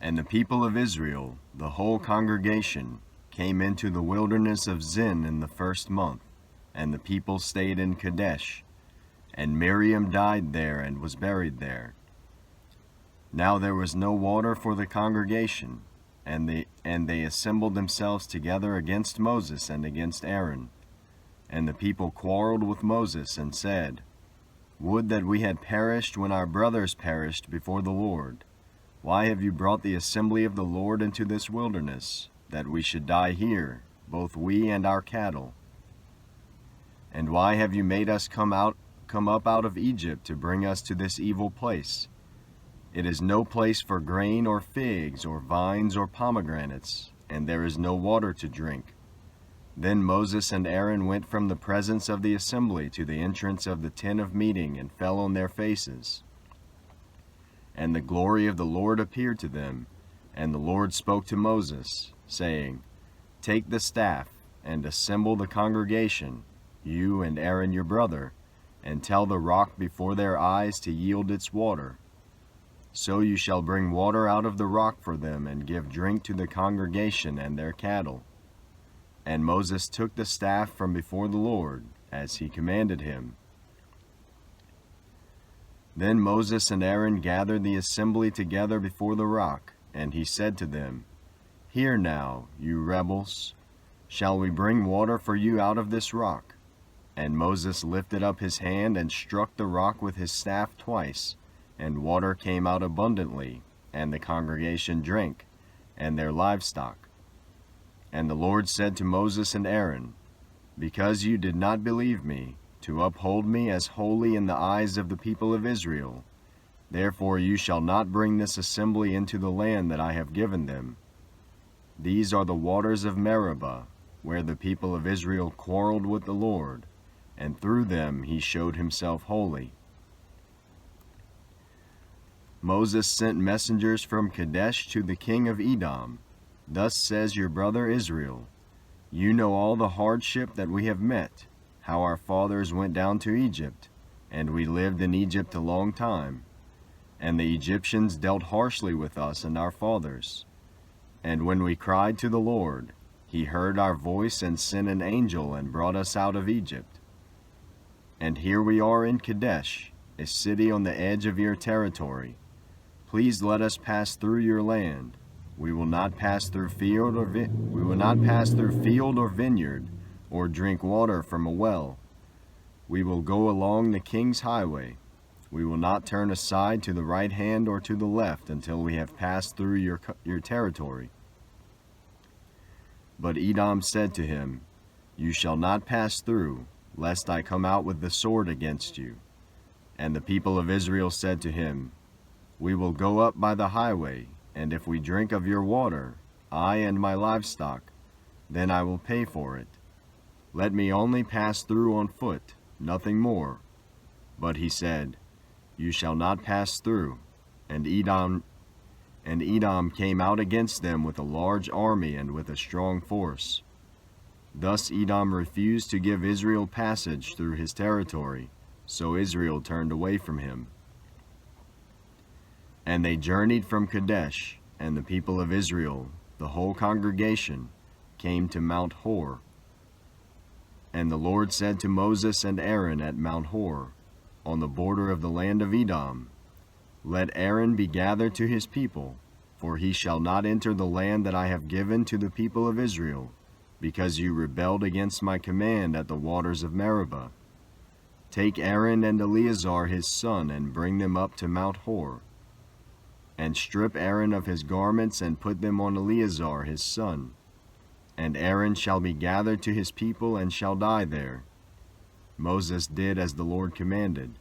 And the people of Israel, the whole congregation, came into the wilderness of Zin in the 1st month, and the people stayed in Kadesh. And Miriam died there and was buried there. Now there was no water for the congregation, and they assembled themselves together against Moses and against Aaron. And the people quarreled with Moses and said, "Would that we had perished when our brothers perished before the Lord. Why have you brought the assembly of the Lord into this wilderness, that we should die here, both we and our cattle? And why have you made us come up out of Egypt to bring us to this evil place? It is no place for grain or figs or vines or pomegranates, and there is no water to drink." Then Moses and Aaron went from the presence of the assembly to the entrance of the tent of meeting and fell on their faces. And the glory of the Lord appeared to them, and the Lord spoke to Moses, saying, "Take the staff, and assemble the congregation, you and Aaron your brother, and tell the rock before their eyes to yield its water. So you shall bring water out of the rock for them, and give drink to the congregation and their cattle." And Moses took the staff from before the Lord, as he commanded him. Then Moses and Aaron gathered the assembly together before the rock, and he said to them, "Hear now, you rebels, shall we bring water for you out of this rock?" And Moses lifted up his hand and struck the rock with his staff twice, and water came out abundantly, and the congregation drank, and their livestock. And the Lord said to Moses and Aaron, "Because you did not believe me, to uphold me as holy in the eyes of the people of Israel, therefore you shall not bring this assembly into the land that I have given them. These are the waters of Meribah, where the people of Israel quarreled with the Lord, and through them he showed himself holy." Moses sent messengers from Kadesh to the king of Edom. "Thus says your brother Israel, you know all the hardship that we have met, how our fathers went down to Egypt, and we lived in Egypt a long time. And the Egyptians dealt harshly with us and our fathers. And when we cried to the Lord, he heard our voice and sent an angel and brought us out of Egypt. And here we are in Kadesh, a city on the edge of your territory. Please let us pass through your land. We will not pass through field or vineyard, or drink water from a well. We will go along the king's highway. We will not turn aside to the right hand or to the left until we have passed through your territory." But Edom said to him, "You shall not pass through, lest I come out with the sword against you." And the people of Israel said to him, "We will go up by the highway, and if we drink of your water, I and my livestock, then I will pay for it. Let me only pass through on foot, nothing more." But he said, "You shall not pass through." And Edom came out against them with a large army and with a strong force. Thus Edom refused to give Israel passage through his territory, so Israel turned away from him. And they journeyed from Kadesh, and the people of Israel, the whole congregation, came to Mount Hor. And the Lord said to Moses and Aaron at Mount Hor, on the border of the land of Edom, "Let Aaron be gathered to his people, for he shall not enter the land that I have given to the people of Israel, because you rebelled against my command at the waters of Meribah. Take Aaron and Eleazar his son, and bring them up to Mount Hor. And strip Aaron of his garments, and put them on Eleazar his son. And Aaron shall be gathered to his people, and shall die there." Moses did as the Lord commanded.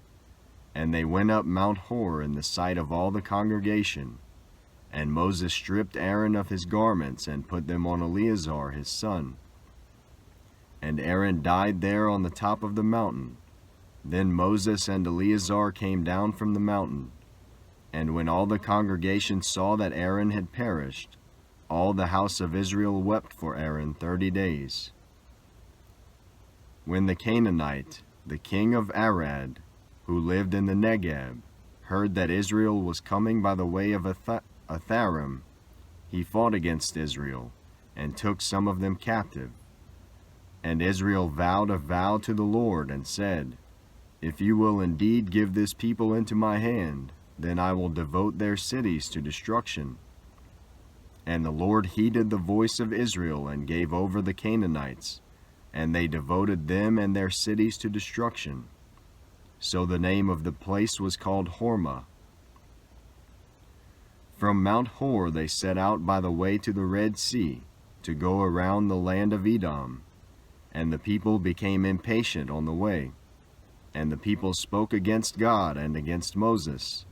And they went up Mount Hor in the sight of all the congregation. And Moses stripped Aaron of his garments, and put them on Eleazar his son. And Aaron died there on the top of the mountain. Then Moses and Eleazar came down from the mountain. And when all the congregation saw that Aaron had perished, all the house of Israel wept for Aaron 30 days. When the Canaanite, the king of Arad, who lived in the Negeb, heard that Israel was coming by the way of Atharim, he fought against Israel, and took some of them captive. And Israel vowed a vow to the Lord, and said, If you will indeed give this people into my hand, then I will devote their cities to destruction. And the Lord heeded the voice of Israel, and gave over the Canaanites, and they devoted them and their cities to destruction. So the name of the place was called Hormah. From Mount Hor they set out by the way to the Red Sea, to go around the land of Edom. And the people became impatient on the way. And the people spoke against God and against Moses.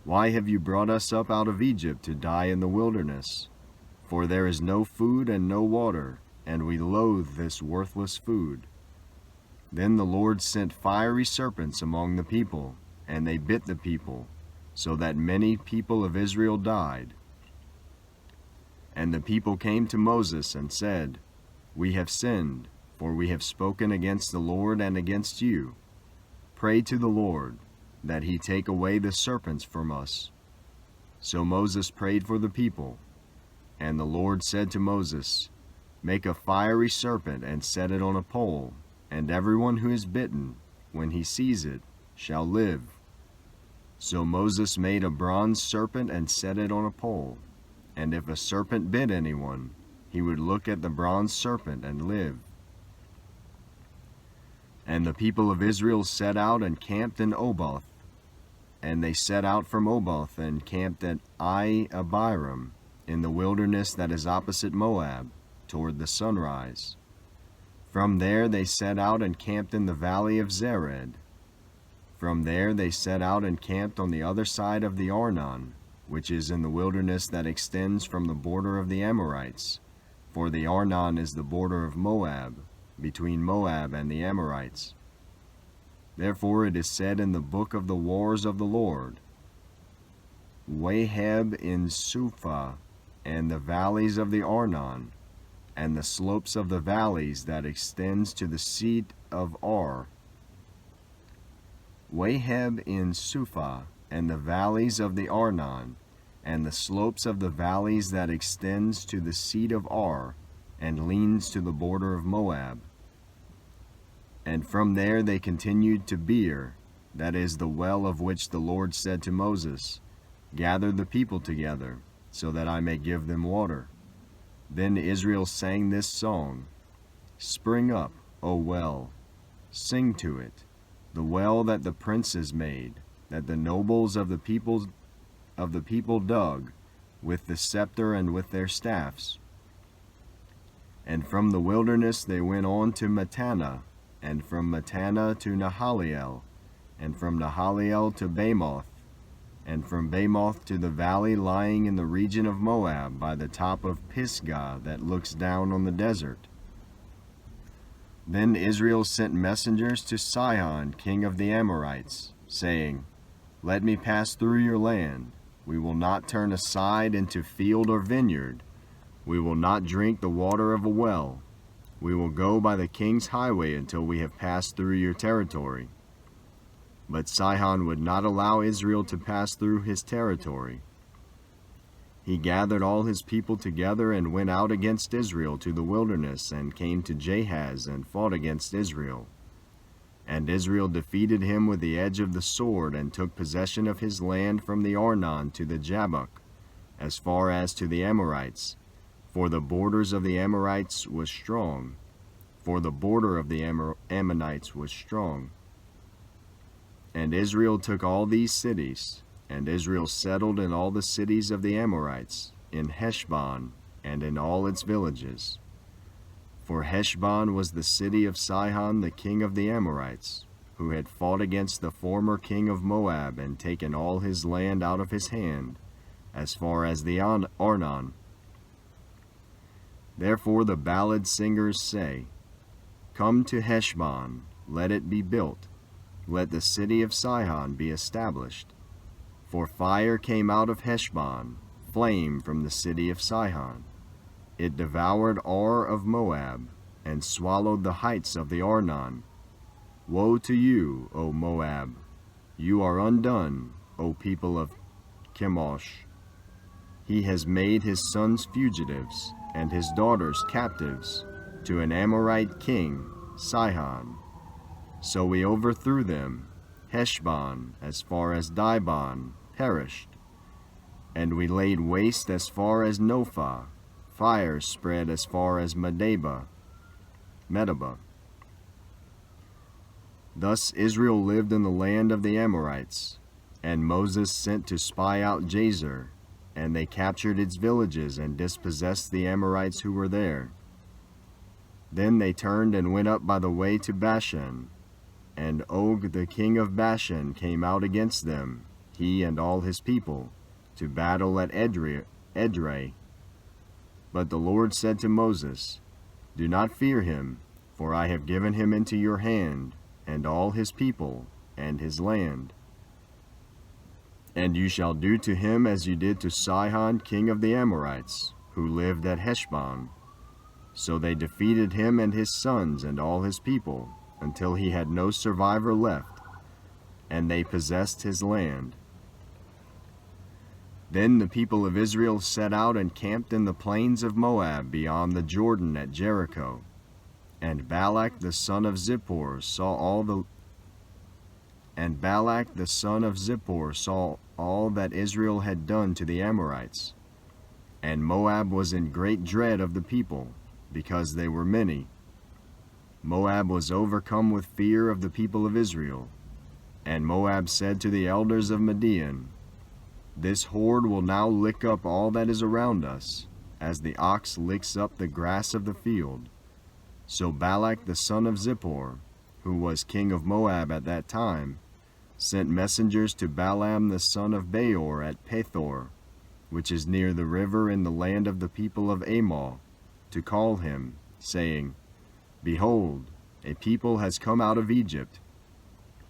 Why have you brought us up out of Egypt to die in the wilderness? For there is no food and no water, and we loathe this worthless food. Then the Lord sent fiery serpents among the people, and they bit the people, so that many people of Israel died. And the people came to Moses and said, We have sinned, for we have spoken against the Lord and against you. Pray to the Lord, that he take away the serpents from us. So Moses prayed for the people. And the Lord said to Moses, Make a fiery serpent and set it on a pole, and everyone who is bitten, when he sees it, shall live. So Moses made a bronze serpent and set it on a pole. And if a serpent bit anyone, he would look at the bronze serpent and live. And the people of Israel set out and camped in Oboth. And they set out from Oboth and camped at Abiram, in the wilderness that is opposite Moab, toward the sunrise. From there they set out and camped in the valley of Zered. From there they set out and camped on the other side of the Arnon, which is in the wilderness that extends from the border of the Amorites, for the Arnon is the border of Moab, between Moab and the Amorites. Therefore it is said in the book of the wars of the Lord, Waheb in Suphah, and the valleys of the Arnon, and the slopes of the valleys that extends to the seat of Ar. Waheb in Suphah, and the valleys of the Arnon, and the slopes of the valleys that extends to the seat of Ar, and leans to the border of Moab. And from there they continued to Beer, that is the well of which the Lord said to Moses, Gather the people together, so that I may give them water. Then Israel sang this song, Spring up, O well, sing to it, the well that the princes made, that the nobles of the people dug, with the scepter and with their staffs. And from the wilderness they went on to Mattanah, and from Mattanah to Nahaliel, and from Nahaliel to Bamoth, and from Bamoth to the valley lying in the region of Moab by the top of Pisgah that looks down on the desert. Then Israel sent messengers to Sihon, king of the Amorites, saying, Let me pass through your land. We will not turn aside into field or vineyard. We will not drink the water of a well. We will go by the king's highway until we have passed through your territory. But Sihon would not allow Israel to pass through his territory. He gathered all his people together and went out against Israel to the wilderness and came to Jahaz and fought against Israel. And Israel defeated him with the edge of the sword and took possession of his land from the Arnon to the Jabbok, as far as to the Amorites, for the borders of the Amorites was strong, for the border of the Ammonites was strong. And Israel took all these cities, and Israel settled in all the cities of the Amorites, in Heshbon, and in all its villages. For Heshbon was the city of Sihon the king of the Amorites, who had fought against the former king of Moab and taken all his land out of his hand, as far as the Arnon. Therefore the ballad singers say, Come to Heshbon, let it be built, let the city of Sihon be established. For fire came out of Heshbon, flame from the city of Sihon. It devoured Ar of Moab, and swallowed the heights of the Arnon. Woe to you, O Moab! You are undone, O people of Chemosh! he has made his sons fugitives and his daughters captives to an Amorite king, Sihon. So we overthrew them. Heshbon as far as Dibon perished, and we laid waste as far as Nophah. Fire spread as far as Medeba. Thus Israel lived in the land of the Amorites, and Moses sent to spy out Jazer, and they captured its villages and dispossessed the Amorites who were there. Then they turned and went up by the way to Bashan, and Og the king of Bashan came out against them, he and all his people, to battle at Edrei. But the Lord said to Moses, Do not fear him, for I have given him into your hand, and all his people, and his land. And you shall do to him as you did to Sihon king of the Amorites, who lived at Heshbon. So they defeated him and his sons and all his people, until he had no survivor left, and they possessed his land. Then the people of Israel set out and camped in the plains of Moab beyond the Jordan at Jericho. And Balak the son of Zippor saw all that Israel had done to the Amorites. And Moab was in great dread of the people, because they were many. Moab was overcome with fear of the people of Israel. And Moab said to the elders of Midian, This horde will now lick up all that is around us, as the ox licks up the grass of the field. So Balak the son of Zippor, who was king of Moab at that time, sent messengers to Balaam the son of Beor at Pethor, which is near the river in the land of the people of Amal, to call him, saying, Behold, a people has come out of Egypt.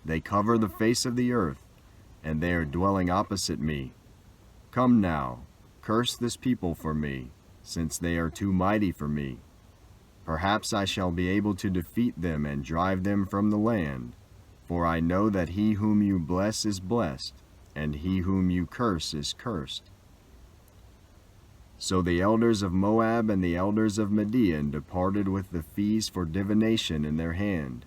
They cover the face of the earth, and they are dwelling opposite me. Come now, curse this people for me, since they are too mighty for me. Perhaps I shall be able to defeat them and drive them from the land, for I know that he whom you bless is blessed, and he whom you curse is cursed. So the elders of Moab and the elders of Midian departed with the fees for divination in their hand,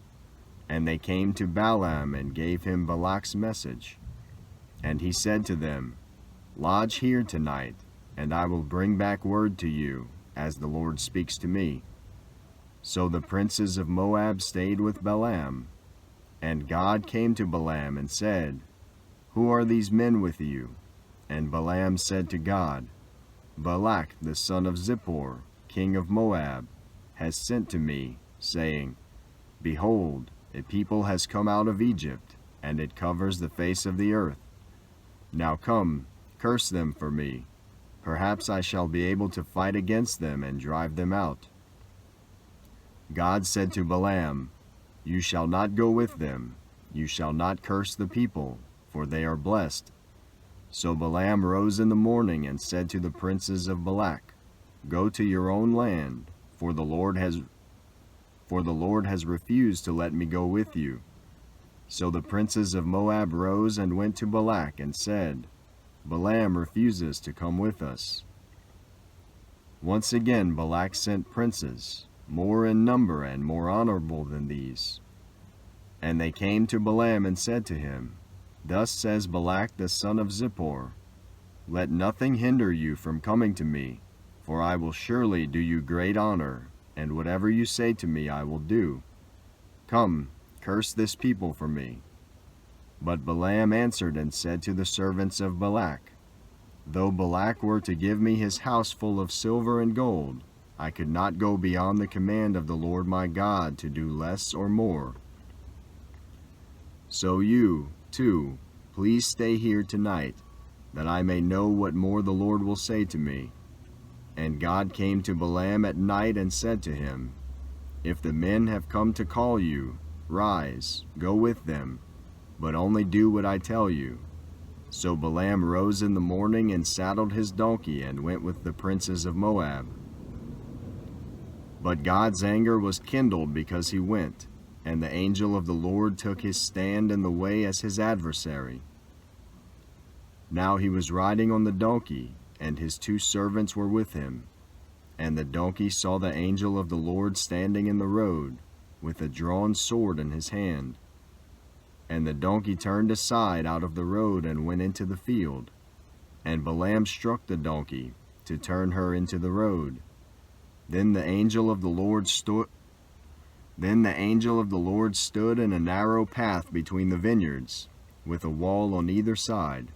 and they came to Balaam and gave him Balak's message. And he said to them, Lodge here tonight, and I will bring back word to you, as the Lord speaks to me. So the princes of Moab stayed with Balaam. And God came to Balaam and said, Who are these men with you? And Balaam said to God, Balak the son of Zippor, king of Moab, has sent to me, saying, Behold, a people has come out of Egypt, and it covers the face of the earth. Now come, curse them for me. Perhaps I shall be able to fight against them and drive them out. God said to Balaam, You shall not go with them. You shall not curse the people, for they are blessed. So Balaam rose in the morning and said to the princes of Balak, Go to your own land, for the Lord has refused to let me go with you. So the princes of Moab rose and went to Balak and said, Balaam refuses to come with us. Once again Balak sent princes, more in number and more honorable than these. And they came to Balaam and said to him, Thus says Balak the son of Zippor, Let nothing hinder you from coming to me, for I will surely do you great honor, and whatever you say to me I will do. Come, curse this people for me. But Balaam answered and said to the servants of Balak, Though Balak were to give me his house full of silver and gold, I could not go beyond the command of the Lord my God to do less or more. So you, too, please stay here tonight, that I may know what more the Lord will say to me. And God came to Balaam at night and said to him, If the men have come to call you, rise, go with them, but only do what I tell you. So Balaam rose in the morning and saddled his donkey and went with the princes of Moab. But God's anger was kindled because he went, and the angel of the Lord took his stand in the way as his adversary. Now he was riding on the donkey, and his 2 servants were with him. And the donkey saw the angel of the Lord standing in the road, with a drawn sword in his hand. And the donkey turned aside out of the road and went into the field. And Balaam struck the donkey, to turn her into the road. Then the angel of the Lord stood in a narrow path between the vineyards, with a wall on either side.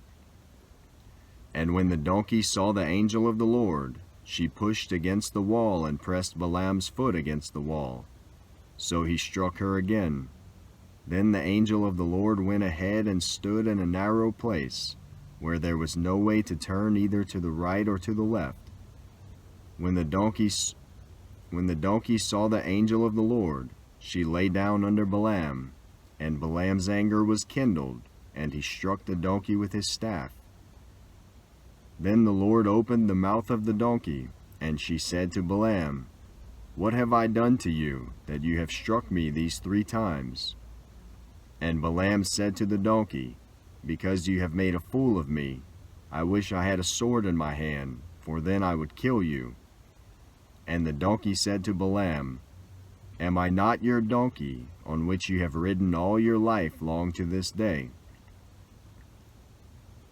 And when the donkey saw the angel of the Lord, she pushed against the wall and pressed Balaam's foot against the wall. So he struck her again. Then the angel of the Lord went ahead and stood in a narrow place, where there was no way to turn either to the right or to the left. When the donkey saw the angel of the Lord, she lay down under Balaam, and Balaam's anger was kindled, and he struck the donkey with his staff. Then the Lord opened the mouth of the donkey, and she said to Balaam, "What have I done to you, that you have struck me these 3 times? And Balaam said to the donkey, "Because you have made a fool of me, I wish I had a sword in my hand, for then I would kill you." And the donkey said to Balaam, "Am I not your donkey, on which you have ridden all your life long to this day?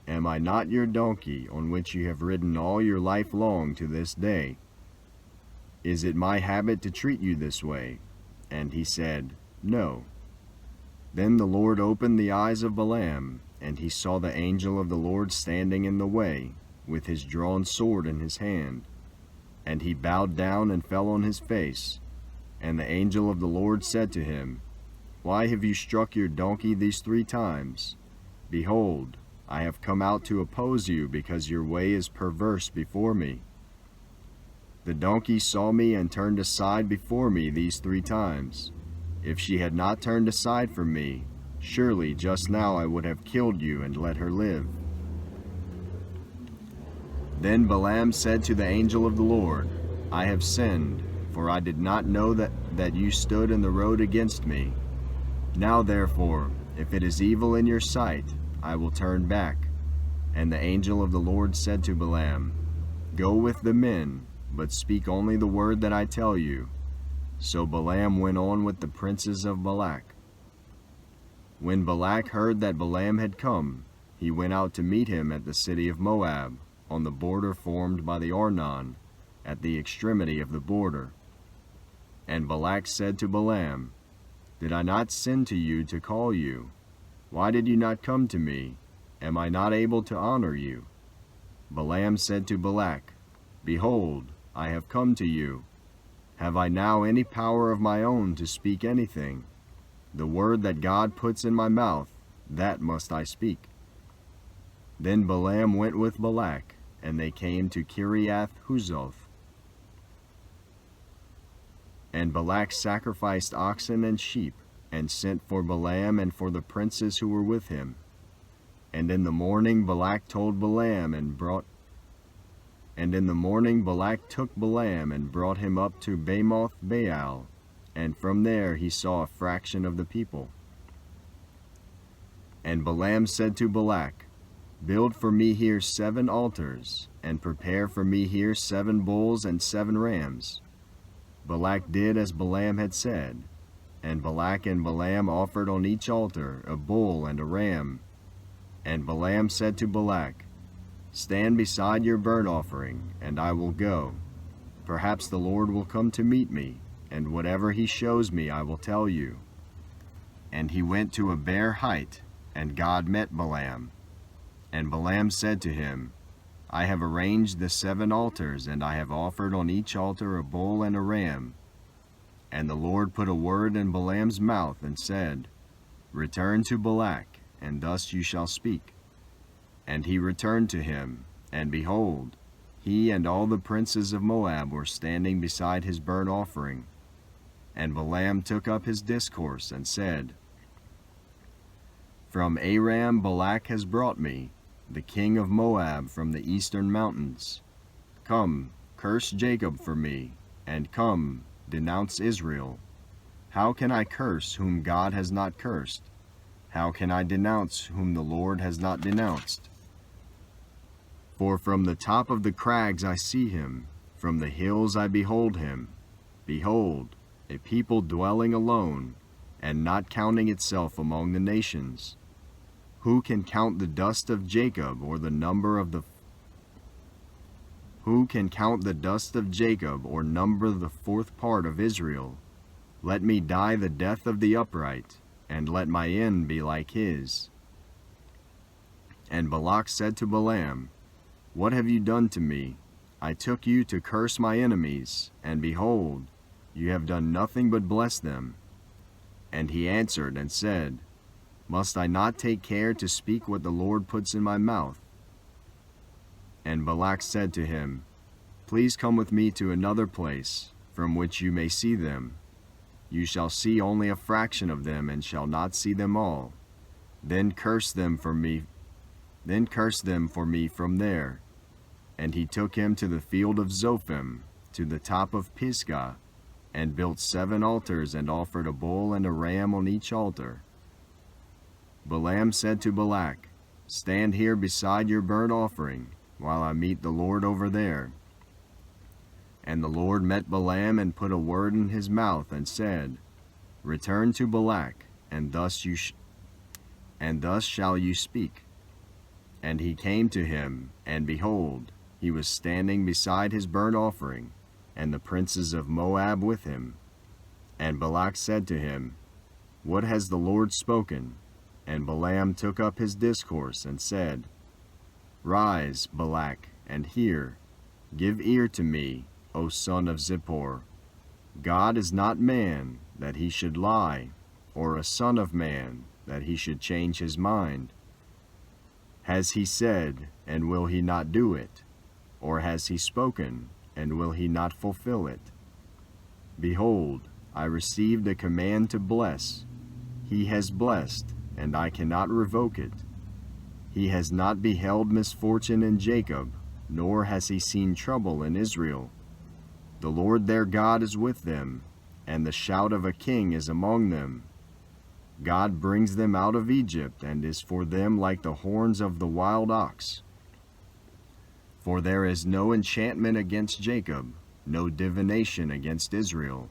Am I not your donkey, on which you have ridden all your life long to this day? Is it my habit to treat you this way?" And he said, "No." Then the Lord opened the eyes of Balaam, and he saw the angel of the Lord standing in the way, with his drawn sword in his hand. And he bowed down and fell on his face. And the angel of the Lord said to him, "Why have you struck your donkey these 3 times? Behold, I have come out to oppose you, because your way is perverse before me. The donkey saw me and turned aside before me these 3 times. If she had not turned aside from me, surely just now I would have killed you and let her live." Then Balaam said to the angel of the Lord, "I have sinned, for I did not know that you stood in the road against me. Now therefore, if it is evil in your sight, I will turn back." And the angel of the Lord said to Balaam, "Go with the men, but speak only the word that I tell you." So Balaam went on with the princes of Balak. When Balak heard that Balaam had come, he went out to meet him at the city of Moab, on the border formed by the Arnon, at the extremity of the border. And Balak said to Balaam, "Did I not send to you to call you? Why did you not come to me? Am I not able to honor you?" Balaam said to Balak, "Behold, I have come to you. Have I now any power of my own to speak anything? The word that God puts in my mouth, that must I speak." Then Balaam went with Balak, and they came to Kiriath-Huzoth. And Balak sacrificed oxen and sheep, and sent for Balaam and for the princes who were with him. And in the morning Balak took Balaam and brought him up to Bamoth Baal, and from there he saw a fraction of the people. And Balaam said to Balak, "Build for me here 7 altars, and prepare for me here 7 bulls and 7 rams." Balak did as Balaam had said, and Balak and Balaam offered on each altar a bull and a ram. And Balaam said to Balak, "Stand beside your burnt offering, and I will go. Perhaps the Lord will come to meet me, and whatever he shows me I will tell you." And he went to a bare height, and God met Balaam. And Balaam said to him, "I have arranged the 7 altars, and I have offered on each altar a bull and a ram." And the Lord put a word in Balaam's mouth and said, "Return to Balak, and thus you shall speak." And he returned to him, and behold, he and all the princes of Moab were standing beside his burnt offering. And Balaam took up his discourse and said, "From Aram Balak has brought me, the king of Moab from the eastern mountains. Come, curse Jacob for me, and come, denounce Israel. How can I curse whom God has not cursed? How can I denounce whom the Lord has not denounced? For from the top of the crags I see him, from the hills I behold him. Behold, a people dwelling alone, and not counting itself among the nations. Who can count the dust of Jacob, or the number of the Who can count the dust of Jacob, or number the fourth part of Israel? Let me die the death of the upright, and let my end be like his. And Balak said to Balaam, What have you done to me? I took you to curse my enemies, and behold, you have done nothing but bless them. And he answered and said, Must I not take care to speak what the Lord puts in my mouth? And Balak said to him, Please come with me to another place, from which you may see them. You shall see only a fraction of them, and shall not see them all. Then curse them for me from there. And he took him to the field of Zophim, to the top of Pisgah, and built 7 altars, and offered a bull and a ram on each altar. Balaam said to Balak, Stand here beside your burnt offering, while I meet the Lord over there. And the Lord met Balaam and put a word in his mouth, and said, Return to Balak, and thus shall you speak. And he came to him, and behold, he was standing beside his burnt offering, and the princes of Moab with him. And Balak said to him, What has the Lord spoken? And Balaam took up his discourse, and said, Rise, Balak, and hear. Give ear to me, O son of Zippor. God is not man, that he should lie, or a son of man, that he should change his mind. Has he said, and will he not do it? Or has he spoken, and will he not fulfill it? Behold, I received a command to bless. He has blessed, and I cannot revoke it. He has not beheld misfortune in Jacob, nor has he seen trouble in Israel. The Lord their God is with them, and the shout of a king is among them. God brings them out of Egypt, and is for them like the horns of the wild ox. For there is no enchantment against Jacob, no divination against Israel.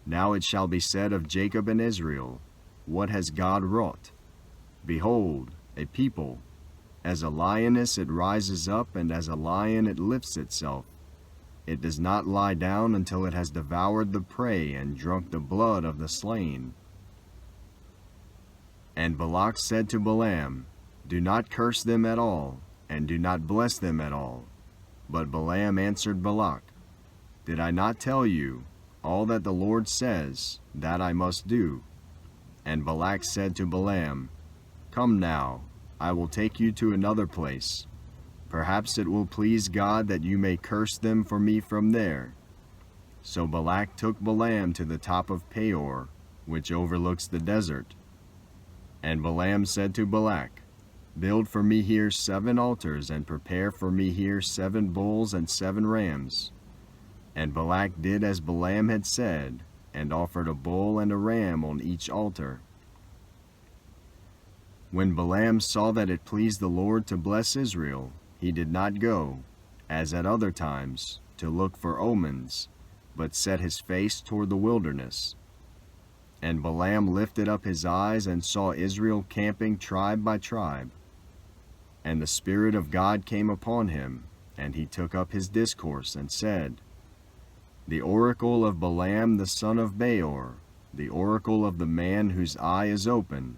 Now it shall be said of Jacob and Israel, What has God wrought? Behold, a people. As a lioness it rises up, and as a lion it lifts itself. It does not lie down until it has devoured the prey and drunk the blood of the slain. And Balak said to Balaam, Do not curse them at all, and do not bless them at all. But Balaam answered Balak, Did I not tell you, all that the Lord says, that I must do? And Balak said to Balaam, Come now, I will take you to another place. Perhaps it will please God that you may curse them for me from there. So Balak took Balaam to the top of Peor, which overlooks the desert. And Balaam said to Balak, Build for me here 7 altars, and prepare for me here 7 bulls and 7 rams. And Balak did as Balaam had said, and offered a bull and a ram on each altar. When Balaam saw that it pleased the Lord to bless Israel, he did not go, as at other times, to look for omens, but set his face toward the wilderness. And Balaam lifted up his eyes and saw Israel camping tribe by tribe. And the Spirit of God came upon him, and he took up his discourse, and said, The oracle of Balaam the son of Beor, the oracle of the man whose eye is opened,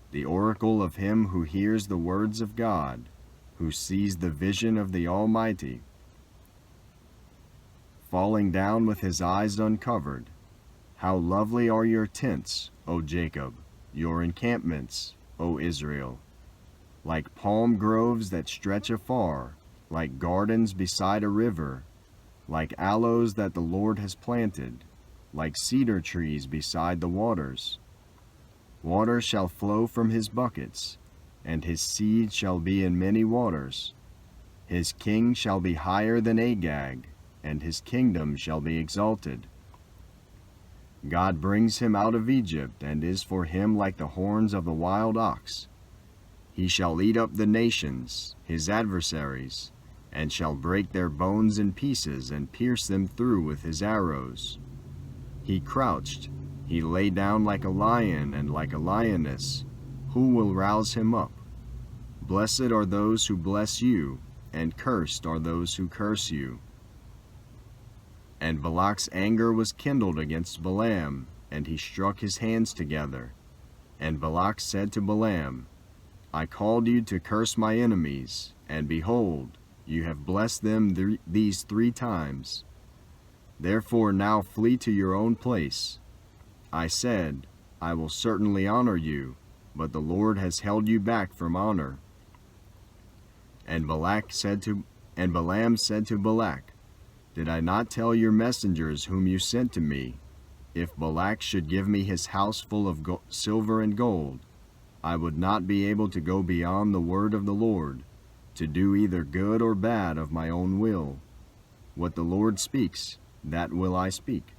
the oracle of him who hears the words of God, who sees the vision of the Almighty. Falling down with his eyes uncovered, How lovely are your tents, O Jacob, your encampments, O Israel! Like palm groves that stretch afar, like gardens beside a river, like aloes that the Lord has planted, like cedar trees beside the waters. Water shall flow from his buckets, and his seed shall be in many waters. His king shall be higher than Agag, and his kingdom shall be exalted. God brings him out of Egypt, and is for him like the horns of the wild ox. He shall eat up the nations, his adversaries, and shall break their bones in pieces and pierce them through with his arrows. He crouched, he lay down like a lion and like a lioness. Who will rouse him up? Blessed are those who bless you, and cursed are those who curse you. And Balak's anger was kindled against Balaam, and he struck his hands together. And Balak said to Balaam, I called you to curse my enemies, and behold, you have blessed them these 3 times. Therefore now flee to your own place. I said, I will certainly honor you, but the Lord has held you back from honor. And Balaam said to Balak, Did I not tell your messengers whom you sent to me, if Balak should give me his house full of silver and gold, I would not be able to go beyond the word of the Lord, to do either good or bad of my own will. What the Lord speaks, that will I speak.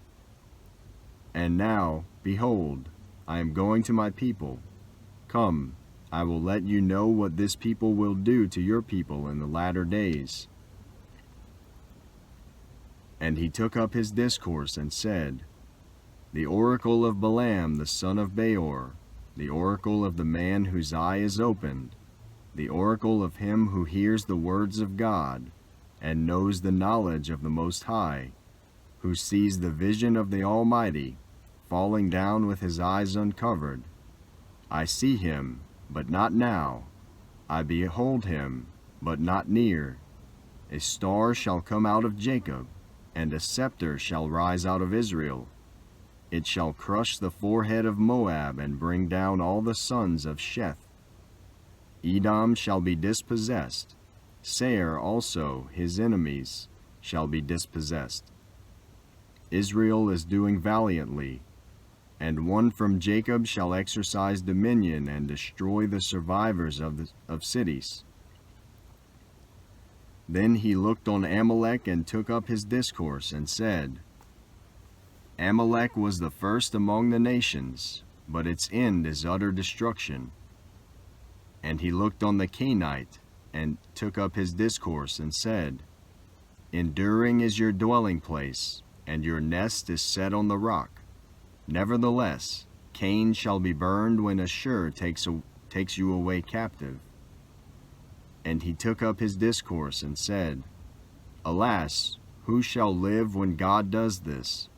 And now, behold, I am going to my people. Come, I will let you know what this people will do to your people in the latter days. And he took up his discourse and said, The oracle of Balaam the son of Beor, the oracle of the man whose eye is opened, the oracle of him who hears the words of God, and knows the knowledge of the Most High, who sees the vision of the Almighty, falling down with his eyes uncovered. I see him, but not now. I behold him, but not near. A star shall come out of Jacob, and a scepter shall rise out of Israel. It shall crush the forehead of Moab and bring down all the sons of Sheth. Edom shall be dispossessed. Seir also, his enemies, shall be dispossessed. Israel is doing valiantly, and one from Jacob shall exercise dominion and destroy the survivors of cities. Then he looked on Amalek and took up his discourse and said, Amalek was the first among the nations, but its end is utter destruction. And he looked on the Canaanite and took up his discourse and said, Enduring is your dwelling place, and your nest is set on the rock. Nevertheless, Cain shall be burned when Ashur takes you away captive. And he took up his discourse and said, Alas, who shall live when God does this?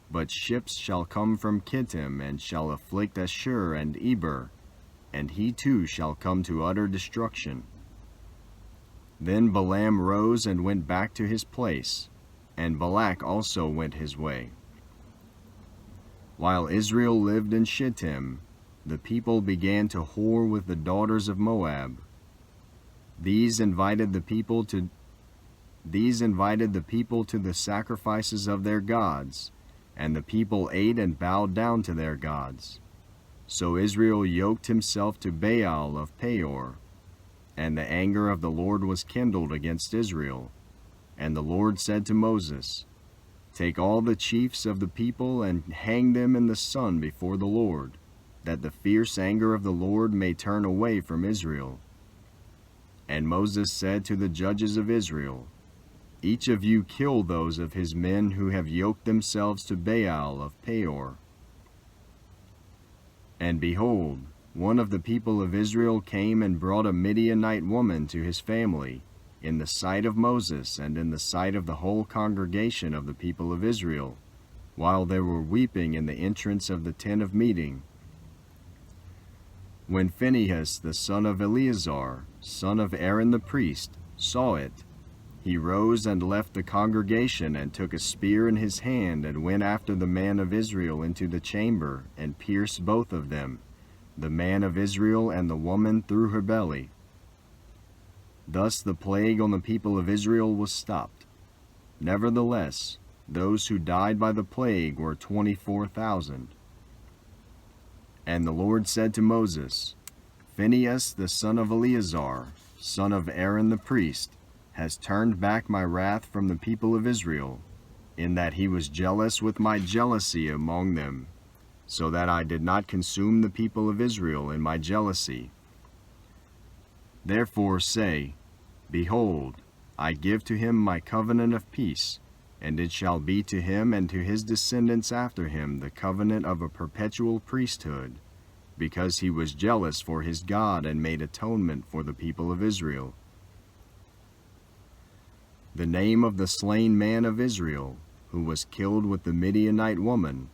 But ships shall come from Kittim, and shall afflict Ashur and Eber, and he too shall come to utter destruction. Then Balaam rose and went back to his place, and Balak also went his way. While Israel lived in Shittim, the people began to whore with the daughters of Moab. These invited the people to the sacrifices of their gods, and the people ate and bowed down to their gods. So Israel yoked himself to Baal of Peor, and the anger of the Lord was kindled against Israel. And the Lord said to Moses, Take all the chiefs of the people and hang them in the sun before the Lord, that the fierce anger of the Lord may turn away from Israel. And Moses said to the judges of Israel, Each of you kill those of his men who have yoked themselves to Baal of Peor. And behold, one of the people of Israel came and brought a Midianite woman to his family, in the sight of Moses and in the sight of the whole congregation of the people of Israel, while they were weeping in the entrance of the tent of meeting. When Phinehas the son of Eleazar, son of Aaron the priest, saw it, he rose and left the congregation and took a spear in his hand and went after the man of Israel into the chamber and pierced both of them, the man of Israel and the woman through her belly. Thus the plague on the people of Israel was stopped. Nevertheless, those who died by the plague were 24,000. And the Lord said to Moses, Phinehas the son of Eleazar, son of Aaron the priest, has turned back my wrath from the people of Israel, in that he was jealous with my jealousy among them, so that I did not consume the people of Israel in my jealousy. Therefore say, Behold, I give to him my covenant of peace, and it shall be to him and to his descendants after him the covenant of a perpetual priesthood, because he was jealous for his God and made atonement for the people of Israel. The name of the slain man of Israel, who was killed with the Midianite woman,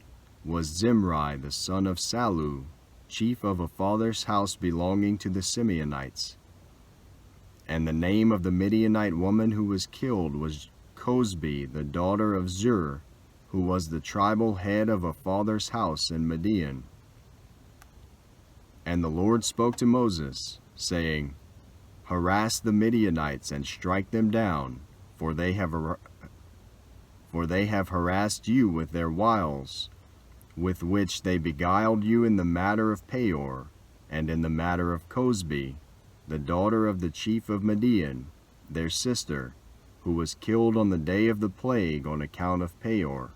was Zimri the son of Salu, chief of a father's house belonging to the Simeonites. And the name of the Midianite woman who was killed was Cosbi, the daughter of Zur, who was the tribal head of a father's house in Midian. And the Lord spoke to Moses, saying, Harass the Midianites and strike them down, for they have harassed you with their wiles, with which they beguiled you in the matter of Peor, and in the matter of Cosbi, the daughter of the chief of Midian, their sister, who was killed on the day of the plague on account of Peor.